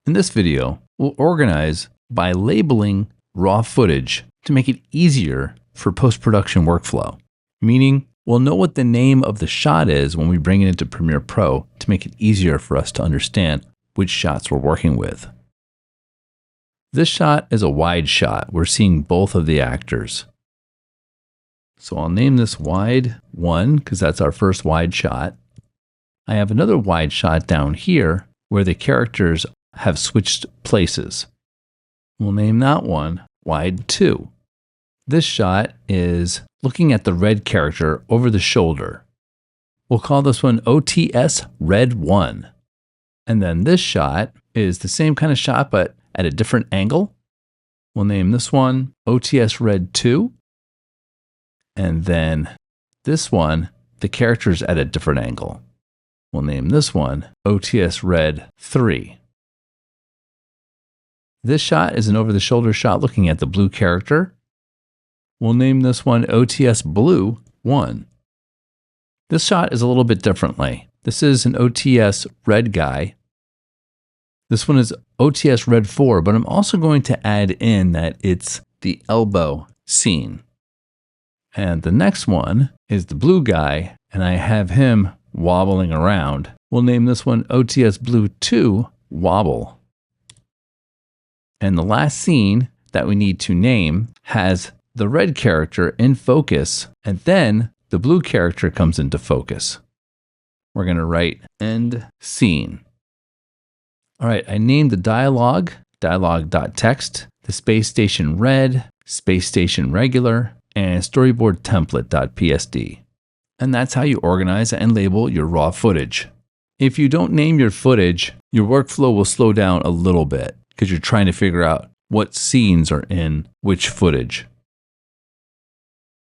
In this video, we'll organize by labeling raw footage to make it easier for post-production workflow. Meaning, we'll know what the name of the shot is when we bring it into Premiere Pro to make it easier for us to understand which shots we're working with. This shot is a wide shot. We're seeing both of the actors. So I'll name this wide 1 because that's our first wide shot. I have another wide shot down here where the characters have switched places. We'll name that one wide 2. This shot is looking at the red character over the shoulder. We'll call this one OTS Red 1. And then this shot is the same kind of shot but at a different angle. We'll name this one OTS Red 2. And then this one, the character's at a different angle. We'll name this one OTS Red 3. This shot is an over-the-shoulder shot looking at the blue character. We'll name this one OTS Blue 1. This shot is a little bit differently. This is an OTS Red guy. This one is OTS Red 4, but I'm also going to add in that it's the elbow scene. And the next one is the blue guy, and I have him wobbling around. We'll name this one OTS Blue 2 Wobble. And the last scene that we need to name has the red character in focus, and then the blue character comes into focus. We're going to write end scene. All right, I named the dialogue.text, the space station red, space station regular, and storyboard template.psd. And that's how you organize and label your raw footage. If you don't name your footage, your workflow will slow down a little bit because you're trying to figure out what scenes are in which footage.